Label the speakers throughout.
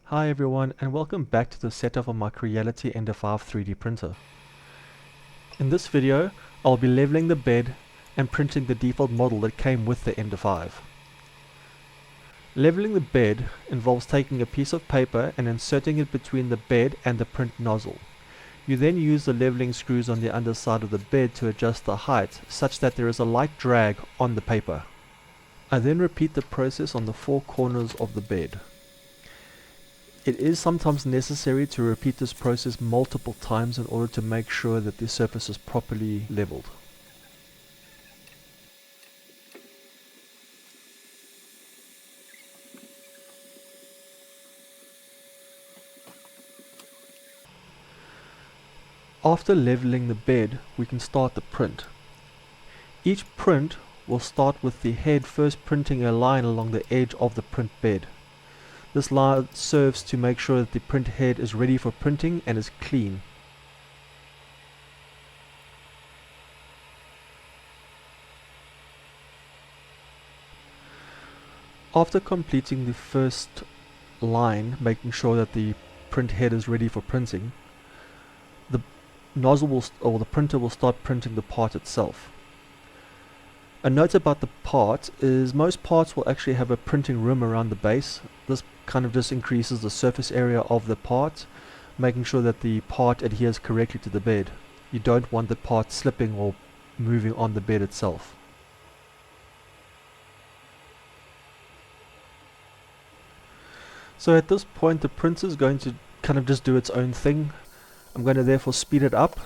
Speaker 1: Hi everyone, and welcome back to the setup of my Creality Ender 5 3D printer. In this video, I'll be leveling the bed and printing the default model that came with the Ender 5. Leveling the bed involves taking a piece of paper and inserting it between the bed and the print nozzle. You then use the leveling screws on the underside of the bed to adjust the height such that there is a light drag on the paper. I then repeat the process on the four corners of the bed. It is sometimes necessary to repeat this process multiple times in order to make sure that the surface is properly leveled. After leveling the bed, we can start the print. Each print will start with the head first printing a line along the edge of the print bed. This line serves to make sure that the print head is ready for printing and is clean. After completing the first line, making sure that the print head is ready for printing, the nozzle will or the printer will start printing the part itself. A note about the part is most parts will actually have a printing rim around the base. This kind of just increases the surface area of the part, making sure that the part adheres correctly to the bed. You don't want the part slipping or moving on the bed itself. So at this point the printer is going to kind of just do its own thing. I'm going to therefore speed it up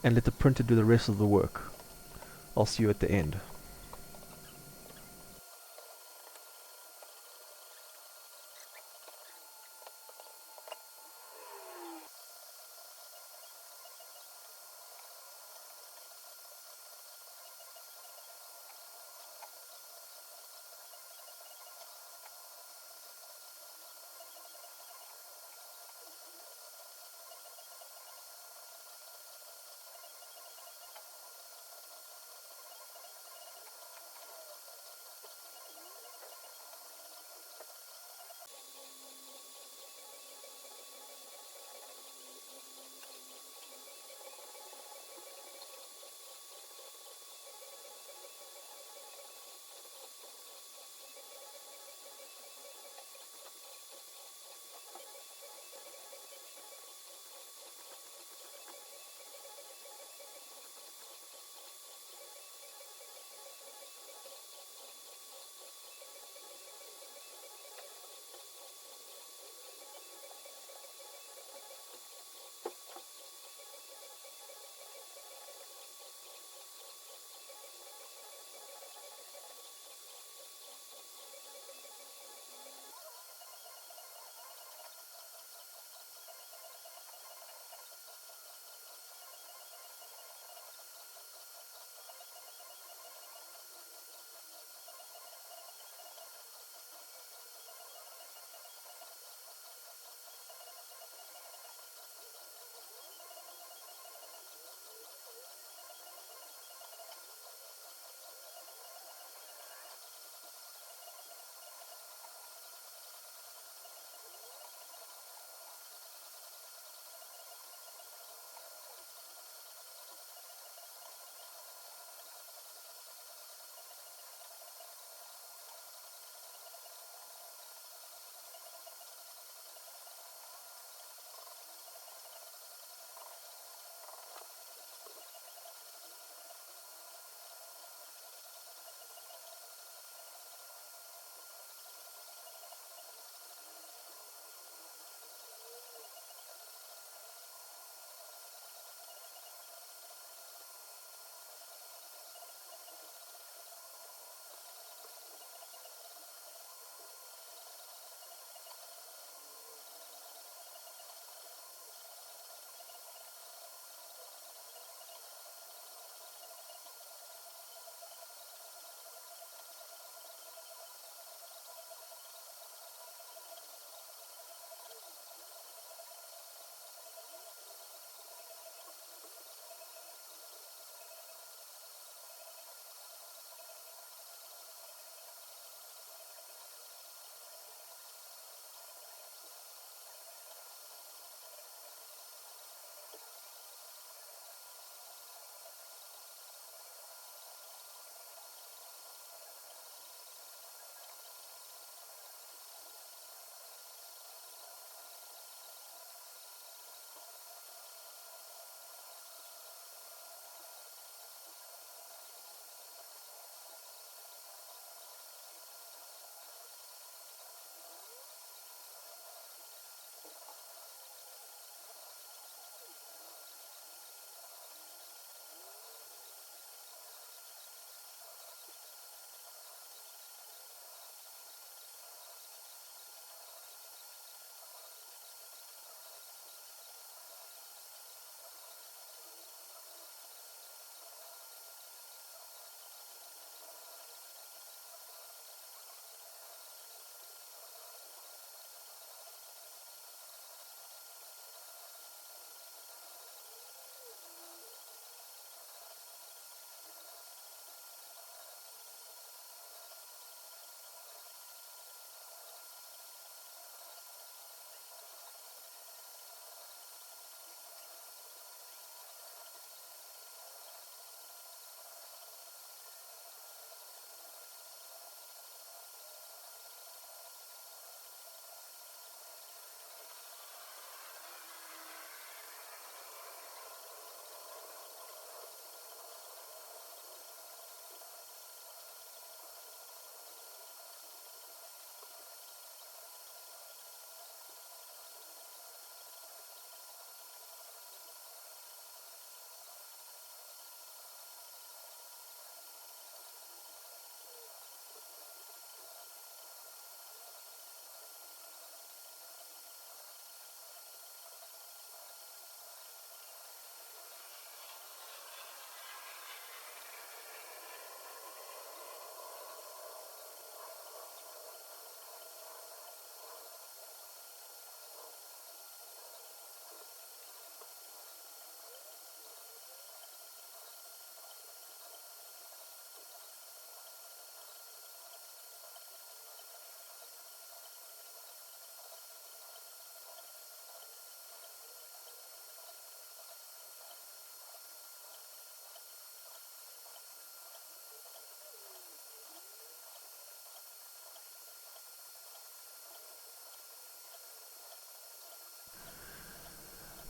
Speaker 1: and let the printer do the rest of the work. I'll see you at the end.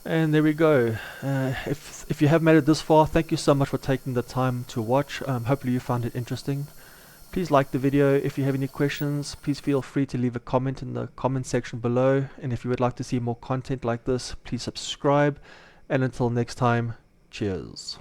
Speaker 1: And there we go. If you have made it this far, thank you so much for taking the time to watch. Hopefully you found it interesting. Please like the video. If you have any questions, please feel free to leave a comment in the comment section below. And if you would like to see more content like this, please subscribe. And until next time, cheers.